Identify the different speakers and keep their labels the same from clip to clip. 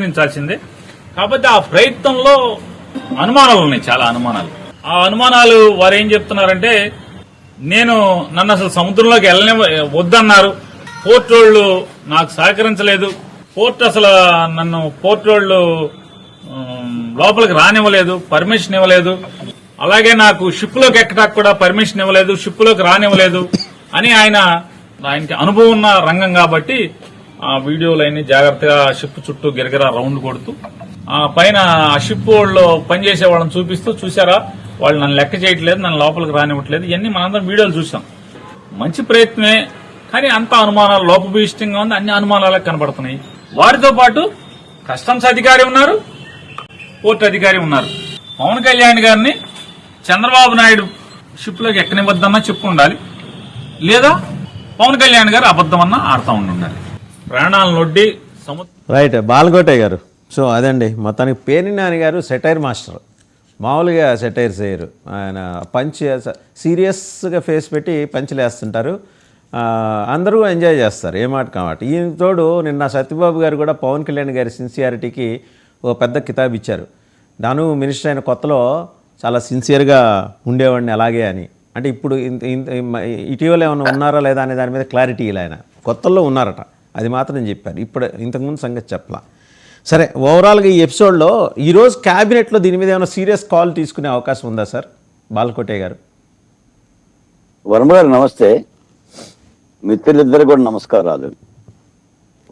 Speaker 1: ప్రయత్నించాల్సిందే. కాకపోతే ఆ ప్రయత్నంలో అనుమానాలు ఉన్నాయి, చాలా అనుమానాలు. ఆ అనుమానాలు వారు ఏం చెప్తున్నారంటే, నన్ను అసలు సముద్రంలోకి వద్దన్నారు, పోర్ట్ వాళ్ళు నాకు సహకరించలేదు, పోర్ట్ వాళ్ళు లోపలికి రానివ్వలేదు, పర్మిషన్ ఇవ్వలేదు, అలాగే నాకు షిప్ లోకి ఎక్కడానికి కూడా పర్మిషన్ ఇవ్వలేదు, షిప్ లోకి రానివ్వలేదు అని ఆయనకి అనుభవం ఉన్న రంగం కాబట్టి ఆ వీడియోలన్నీ జాగ్రత్తగా షిప్ చుట్టూ గిరగిరా రౌండ్ కొడుతూ ఆ పైన ఆ షిప్ వాళ్ళు పనిచేసే వాళ్ళని చూపిస్తూ, చూసారా వాళ్ళు నన్ను లెక్క చేయట్లేదు, నన్ను లోపలికి రానివ్వట్లేదు, ఇవన్నీ మనందరం వీడియోలు చూసాం. మంచి ప్రయత్నమే, కానీ అంత అనుమానాలు లోపభూయిష్టంగా ఉంది, అన్ని అనుమానాలకు కనబడుతున్నాయి. వారితో పాటు కస్టమ్స్ అధికారి ఉన్నారు, పోర్ట్ అధికారి ఉన్నారు. పవన్ కళ్యాణ్ గారిని చంద్రబాబు నాయుడు షిప్ లోకి ఎక్కనివ్వద్దన్నా చెప్పు ఉండాలి, లేదా పవన్ కళ్యాణ్ గారు అబద్దమన్నా ఆడుతూ ఉండాలి. ప్రాణాలను నొడ్డి
Speaker 2: రైట్. బాలకోటయ్య గారు, సో అదండి మొత్తానికి పేర్ని నాని గారు సెటైర్ మాస్టర్. మామూలుగా సెటైర్స్ చేయరు ఆయన, పంచ్ సీరియస్గా ఫేస్ పెట్టి పంచులు వేస్తుంటారు, అందరూ ఎంజాయ్ చేస్తారు ఏ మాట కామాట. ఈయన తోడు నిన్న సత్యబాబు గారు కూడా పవన్ కళ్యాణ్ గారి సిన్సియారిటీకి ఒక పెద్ద కితాబ్ ఇచ్చారు. నాను మినిస్టర్ అయిన కొత్తలో చాలా సిన్సియర్గా ఉండేవాడిని అలాగే అని. అంటే ఇప్పుడు ఇటీవల ఏమైనా ఉన్నారా లేదా అనే దాని మీద క్లారిటీ ఇలా, ఆయన కొత్తల్లో ఉన్నారట, అది మాత్రం చెప్పారు. ఇప్పుడు ఇంతకుముందు సంగతి చెప్పలా. సరే, ఓవరాల్గా ఈ ఎపిసోడ్లో ఈరోజు క్యాబినెట్లో దీని మీద ఏమైనా సీరియస్ కాల్ తీసుకునే అవకాశం ఉందా సార్? బాలకోటయ్య గారు.
Speaker 3: వర్మ గారు నమస్తే, మిత్రులిద్దరు కూడా నమస్కారాలు.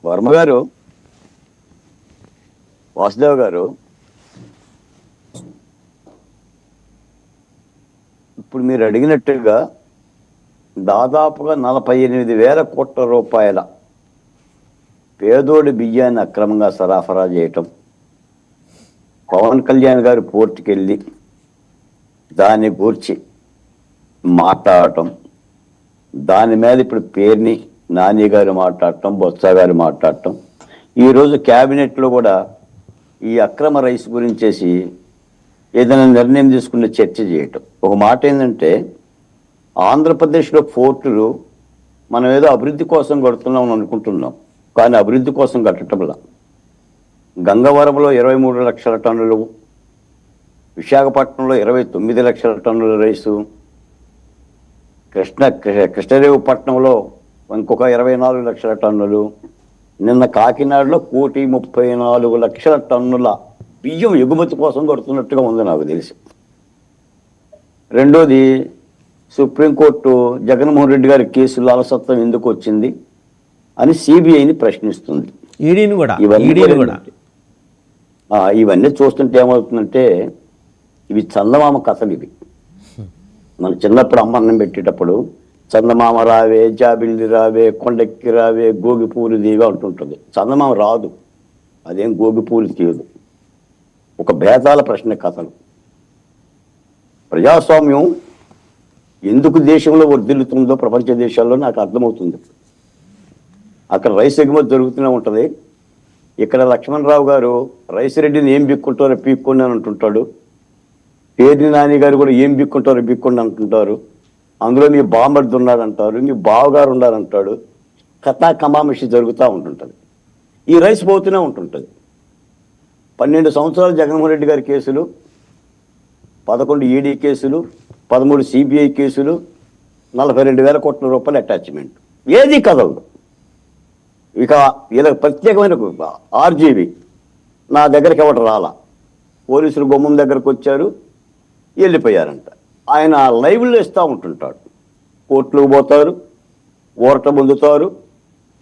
Speaker 3: వర్మ గారు, వాసుదేవ్ గారు, ఇప్పుడు మీరు అడిగినట్టుగా దాదాపుగా 48,000 కోట్ల రూపాయల పేదోడి బియ్యాన్ని అక్రమంగా సరఫరా చేయటం, పవన్ కళ్యాణ్ గారు పోర్టుకి వెళ్ళి దాన్ని గూర్చి మాట్లాడటం, దాని మీద ఇప్పుడు పేర్ని నాని గారు మాట్లాడటం, బొత్స గారు మాట్లాడటం, ఈరోజు క్యాబినెట్లో కూడా ఈ అక్రమ రైస్ గురించేసి ఏదైనా నిర్ణయం తీసుకునే చర్చ చేయటం. ఒక మాట ఏంటంటే, ఆంధ్రప్రదేశ్లో పోర్టులు మనం ఏదో అభివృద్ధి కోసం కడుతున్నాం అనుకుంటున్నాం, కానీ అభివృద్ధి కోసం కట్టడంలా. గంగవరంలో 23 లక్షల టన్నులు, విశాఖపట్నంలో 29 లక్షల టన్నుల రైసు, కృష్ణదేవపట్నంలో ఇంకొక 24 లక్షల టన్నులు, నిన్న కాకినాడలో 1,34,00,000 టన్నుల బియ్యం ఎగుమతి కోసం కడుతున్నట్టుగా ఉంది నాకు తెలిసి. రెండోది, సుప్రీంకోర్టు జగన్మోహన్ రెడ్డి గారి కేసులో అలసత్వం ఎందుకు వచ్చింది అని సిబిఐని ప్రశ్నిస్తుంది. ఇవన్నీ చూస్తుంటే ఏమవుతుందంటే, ఇవి చందమామ కథలు. ఇవి మన చిన్నప్పుడు అమ్మన్నం పెట్టేటప్పుడు చందమామ రావే, జాబిల్లి రావే, కొండెక్కి రావే, గోగిపూలు దీవే అంటుంటుంది. చందమామ రాదు, అదేం గోగిపూలు తీయదు. ఒక భేదాల ప్రశ్న కథలు. ప్రజాస్వామ్యం ఎందుకు దేశంలో వర్ధిల్లుతుందో ప్రపంచ దేశాల్లో నాకు అర్థమవుతుంది. అక్కడ రైస్ ఎగుమతి జరుగుతూనే ఉంటుంది. ఇక్కడ లక్ష్మణరావు గారు రైస్ రెడ్డిని ఏం బిక్కుంటారో పీక్కోండి అని అంటుంటాడు, పేర్ని నాని గారు కూడా ఏం బిక్కుంటారో బిక్కోండి అంటుంటారు. అందులో మీ బామ్మర్ది ఉన్నారంటారు, మీ బావగారు ఉన్నారంటాడు. కథా కమామిషి జరుగుతూ ఉంటుంటుంది. ఈ రైస్ పోతూనే ఉంటుంటుంది. 12 సంవత్సరాలు జగన్మోహన్ రెడ్డి గారి కేసులు, 11 ఈడీ కేసులు, 13 సిబిఐ కేసులు, 42,000 కోట్ల రూపాయల అటాచ్మెంట్. ఏది కదలదు. ఇక ఇలా ప్రత్యేకమైన ఆర్జీవి నా దగ్గరికి ఎవరు రాలా, పోలీసులు గుమ్మం దగ్గరకు వచ్చారు, వెళ్ళిపోయారంట. ఆయన లైవ్లో ఇస్తూ ఉంటుంటాడు. కోర్టులకు పోతారు, ఊరట పొందుతారు,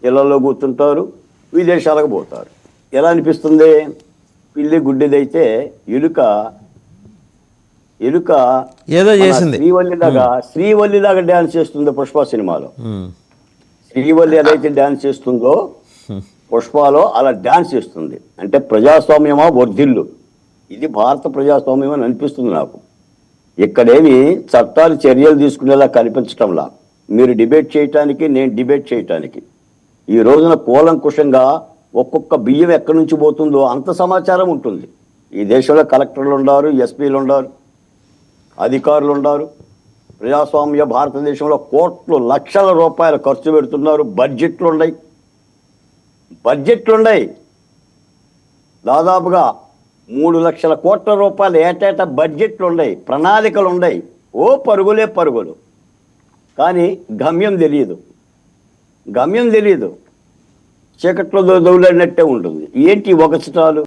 Speaker 3: ఇళ్లలో కూర్చుంటారు, విదేశాలకు పోతారు. ఎలా అనిపిస్తుంది? పిల్లి గుడ్డిదైతే ఎలుక
Speaker 2: ఏదో చేసింది,
Speaker 3: శ్రీవల్లిలాగా డ్యాన్స్ చేస్తుంది పుష్ప సినిమాలో. శ్రీవల్లి ఏదైతే డ్యాన్స్ చేస్తుందో పుష్పలో అలా డ్యాన్స్ చేస్తుంది. అంటే ప్రజాస్వామ్యమా వర్ధిల్లు, ఇది భారత ప్రజాస్వామ్యం అని అనిపిస్తుంది నాకు. ఇక్కడేమి చట్టాలు చర్యలు తీసుకునేలా కనిపించటంలా. మీరు డిబేట్ చేయటానికి, నేను డిబేట్ చేయటానికి. ఈ రోజున కూలంకుషంగా ఒక్కొక్క బియ్యం ఎక్కడి నుంచి పోతుందో అంత సమాచారం ఉంటుంది. ఈ దేశంలో కలెక్టర్లు ఉన్నారు, ఎస్పీలు ఉన్నారు, అధికారులు ఉన్నారు. ప్రజాస్వామ్య భారతదేశంలో కోట్లు లక్షల రూపాయలు ఖర్చు పెడుతున్నారు. బడ్జెట్లు ఉన్నాయి. దాదాపుగా 3 లక్షల కోట్ల రూపాయలు ఏటేటా బడ్జెట్లు ఉన్నాయి, ప్రణాళికలు ఉన్నాయి, ఓ పరుగులే పరుగులు. కానీ గమ్యం తెలియదు, చీకట్లో దౌలాడినట్టే ఉంటుంది. ఏంటి ఒక చిటాలు?